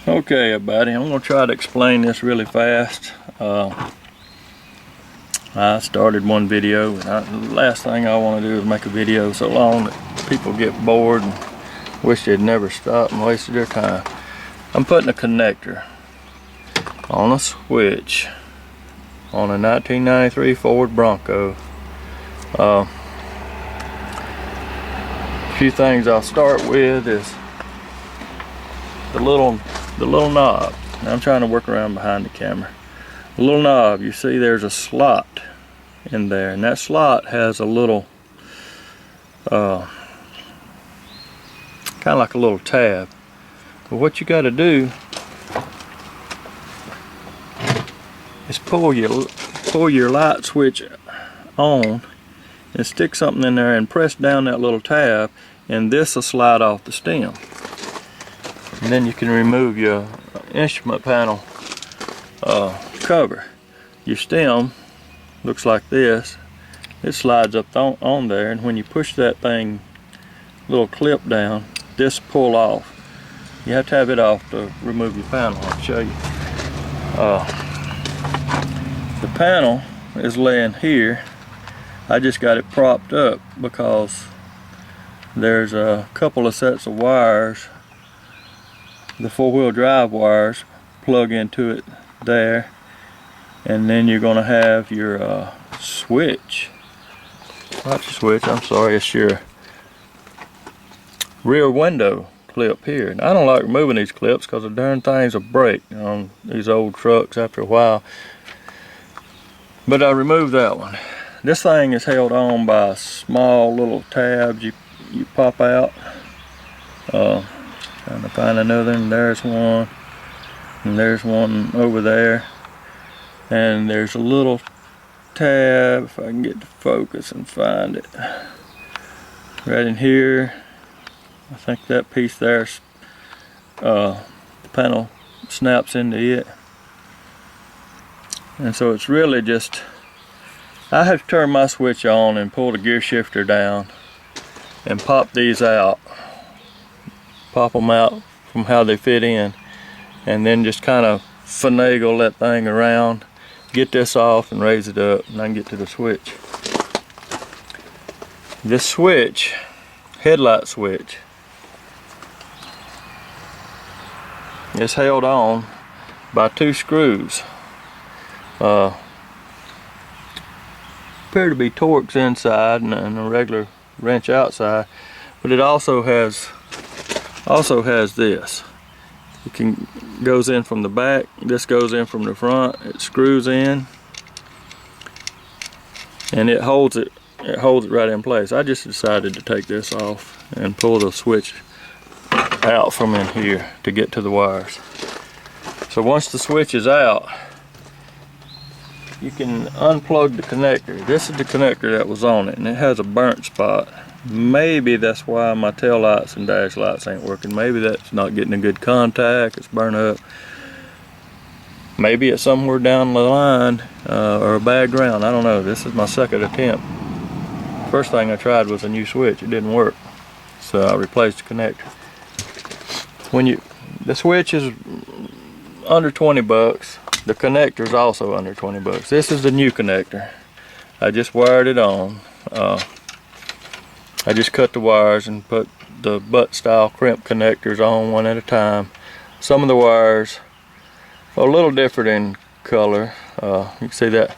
Okay, everybody, I'm going to try to explain this really fast. I started one video, and the last thing I want to do is make a video so long that people get bored and wish they'd never stopped and wasted their time. I'm putting a connector on a switch on a 1993 Ford Bronco. A few things I'll start with is the little knob. Now I'm trying to work around behind the camera. The little knob, you see there's a slot in there, and that slot has a little kind of like a little tab. But what you got to do is pull your light switch on and stick something in there and press down that little tab, and this will slide off the stem. And then you can remove your instrument panel cover. Your stem looks like this. It slides up on there, and when you push that thing, little clip down, this pull off. You have to have it off to remove your panel. I'll show you. The panel is laying here. I just got it propped up because there's a couple of sets of wires. The four-wheel drive wires plug into it there, and then you're going to have your switch. Not your switch, I'm sorry, it's your rear window clip here. And I don't like removing these clips because the darn things will break on these old trucks after a while. But I removed that one. This thing is held on by small little tabs you pop out. Trying to find another, and there's one, and there's one over there, and there's a little tab, if I can get to focus and find it, right in here. I think that piece there's the panel snaps into it, and so it's really just, I have to turn my switch on and pull the gear shifter down and pop these out. Pop them out from how they fit in, and then just kind of finagle that thing around, get this off and raise it up, and I can get to the switch. This switch, headlight switch, is held on by two screws. Appear to be Torx inside and a regular wrench outside, but it also has this. It goes in from the back, this goes in from the front, it screws in, and it holds it right in place. I just decided to take this off and pull the switch out from in here to get to the wires. So once the switch is out, you can unplug the connector. This is the connector that was on it, and it has a burnt spot. Maybe that's why my tail lights and dash lights ain't working. Maybe that's not getting a good contact, it's burnt up. Maybe it's somewhere down the line or a bad ground, I don't know. This is my second attempt. First thing I tried was a new switch, it didn't work. So I replaced the connector. The switch is under 20 bucks. The connector is also under 20 bucks. This is the new connector. I just wired it on. I just cut the wires and put the butt style crimp connectors on one at a time. Some of the wires are a little different in color. You can see that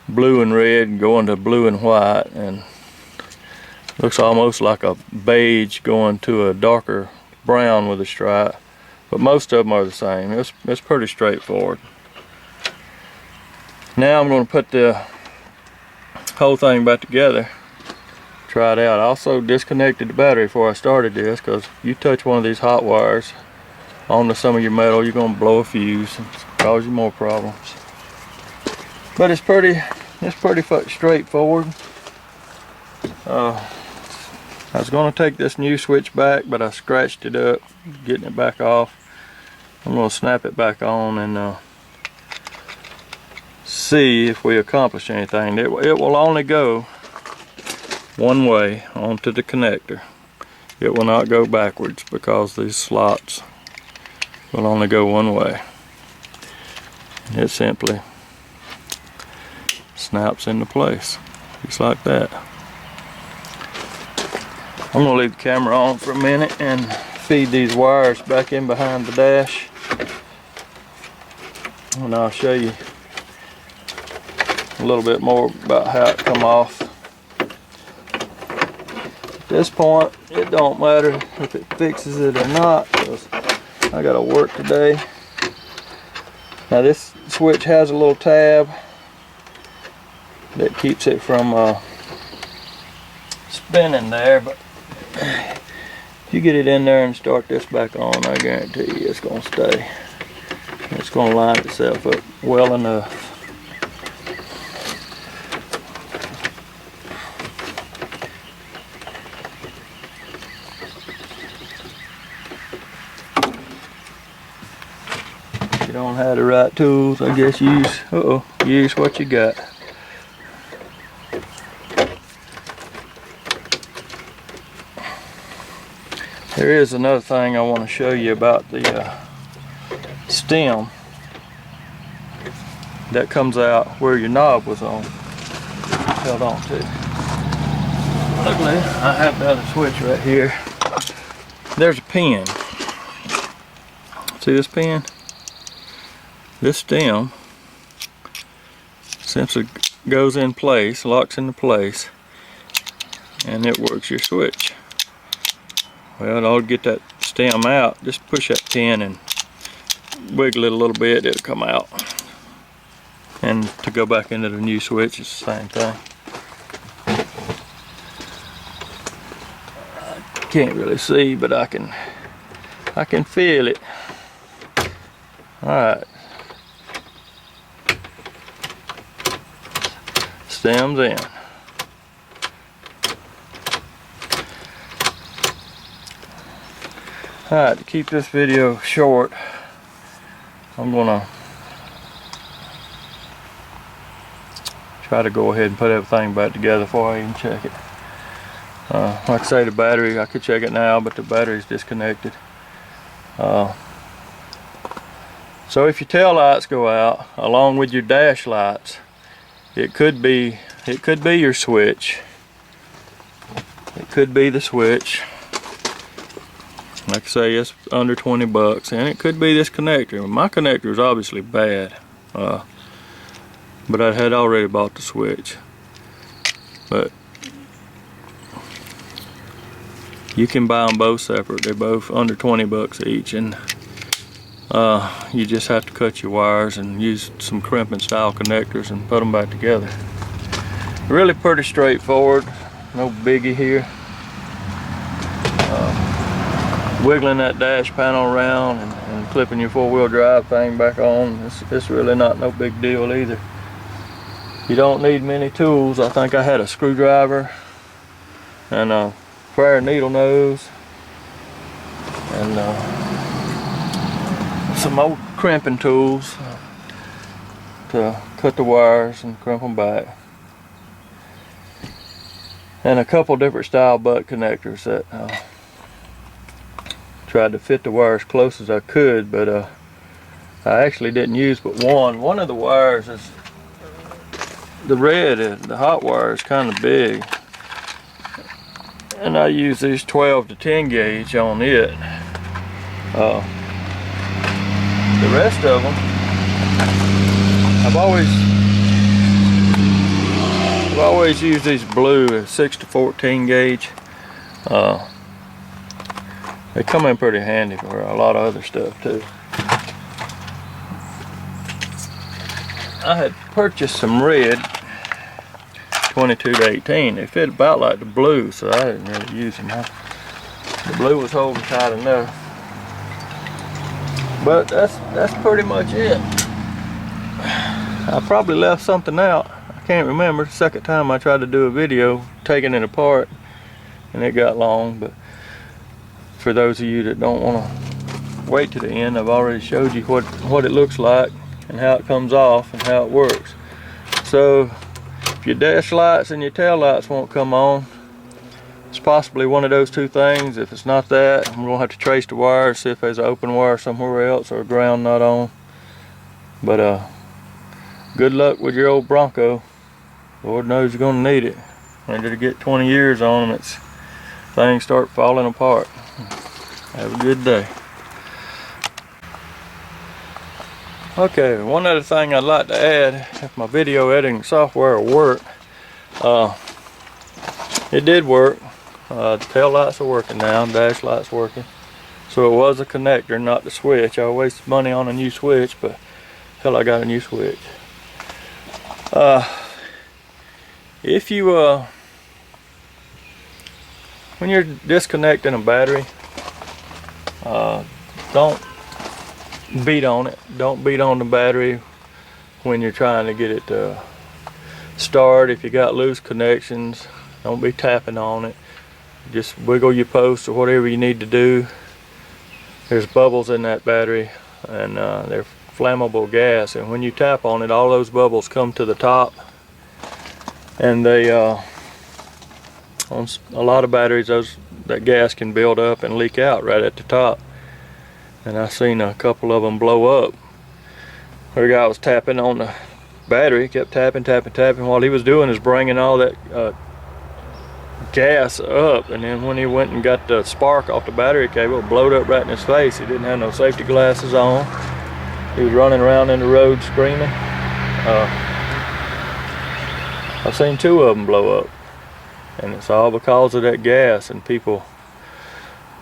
blue and red going to blue and white, and looks almost like a beige going to a darker brown with a stripe. But most of them are the same. It's pretty straightforward. Now I'm going to put the whole thing back together. Try it out. I also disconnected the battery before I started this, because you touch one of these hot wires onto some of your metal, you're going to blow a fuse and cause you more problems. But it's pretty straightforward. I was going to take this new switch back, but I scratched it up getting it back off. I'm going to snap it back on and see if we accomplish anything. It will only go one way onto the connector. It will not go backwards because these slots will only go one way. And it simply snaps into place, just like that. I'm gonna leave the camera on for a minute and feed these wires back in behind the dash, and I'll show you a little bit more about how it come off. At this point, it don't matter if it fixes it or not, because I gotta work today. Now this switch has a little tab that keeps it from spinning there, but if you get it in there and start this back on, I guarantee you it's gonna stay. It's gonna line itself up well enough. If you don't have the right tools, I guess use what you got. There is another thing I want to show you about the stem that comes out where your knob was held on to. Luckily, I have the other switch right here. There's a pin. See this pin? This stem simply goes in place, locks into place, and it works your switch. Well, in order to get that stem out, just push that pin and wiggle it a little bit, it'll come out. And to go back into the new switch, it's the same thing. I can't really see, but I can feel it. Alright. Stem's in. Alright, to keep this video short, I'm gonna try to go ahead and put everything back together before I even check it. Like I say, the battery, I could check it now, but the battery's disconnected. So if your tail lights go out along with your dash lights, it could be your switch. It could be the switch. Like I say, it's under 20 bucks, and it could be this connector. My connector is obviously bad, but I had already bought the switch. But you can buy them both separate. They're both under 20 bucks each, and you just have to cut your wires and use some crimping style connectors and put them back together. Really pretty straightforward, no biggie here. Wiggling that dash panel around and clipping your four-wheel drive thing back on, it's really not no big deal either. You don't need many tools. I think I had a screwdriver and a square needle nose and some old crimping tools to cut the wires and crimp them back, and a couple different style butt connectors that tried to fit the wires close as I could, but I actually didn't use but one. One of the wires is the hot wire is kind of big, and I use these 12 to 10 gauge on it. The rest of them, I've always used these blue 6 to 14 gauge. They come in pretty handy for a lot of other stuff too. I had purchased some red 22 to 18. They fit about like the blue, so I didn't really use them. The blue was holding tight enough. But that's pretty much it. I probably left something out. I can't remember. The second time I tried to do a video taking it apart and it got long, but for those of you that don't want to wait to the end, I've already showed you what it looks like and how it comes off and how it works. So if your dash lights and your tail lights won't come on, it's possibly one of those two things. If it's not that, I'm gonna have to trace the wire, see if there's an open wire somewhere else or a ground not on. But good luck with your old Bronco. Lord knows you're gonna need it. Ready to get 20 years on them, things start falling apart. Have a good day. Okay, one other thing I'd like to add, if my video editing software will work, it did work. The tail lights are working now, dash lights working. So it was a connector, not the switch. I wasted money on a new switch, but hell, I got a new switch. If you when you're disconnecting a battery, don't beat on it. Don't beat on the battery when you're trying to get it to start. If you got loose connections, don't be tapping on it. Just wiggle your post or whatever you need to do. There's bubbles in that battery, and they're flammable gas, and when you tap on it, all those bubbles come to the top, and they on a lot of batteries, that gas can build up and leak out right at the top. And I've seen a couple of them blow up. The guy was tapping on the battery, kept tapping. While he was doing is bringing all that gas up, and then when he went and got the spark off the battery cable, it blowed up right in his face. He didn't have no safety glasses on. He was running around in the road screaming. I've seen 2 of them blow up, and it's all because of that gas and people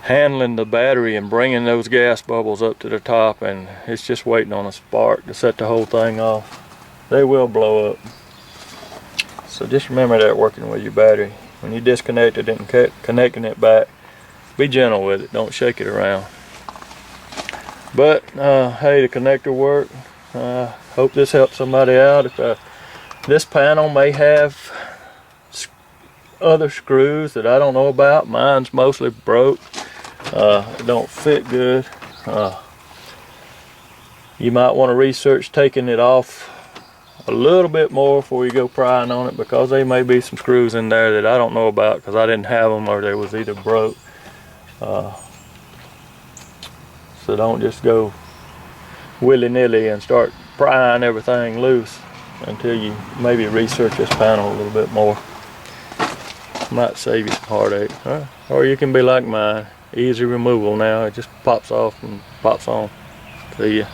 handling the battery and bringing those gas bubbles up to the top, and it's just waiting on a spark to set the whole thing off. They will blow up. So just remember that working with your battery. When you disconnect it and connecting it back, be gentle with it, don't shake it around. But hey, the connector worked. Hope this helps somebody out. If this panel may have other screws that I don't know about. Mine's mostly broke. It don't fit good. You might want to research taking it off a little bit more before you go prying on it, because there may be some screws in there that I don't know about because I didn't have them, or they was either broke. So don't just go willy-nilly and start prying everything loose until you maybe research this panel a little bit more. Might save you some heartache. Or you can be like mine, easy removal now. It just pops off and pops on. See ya.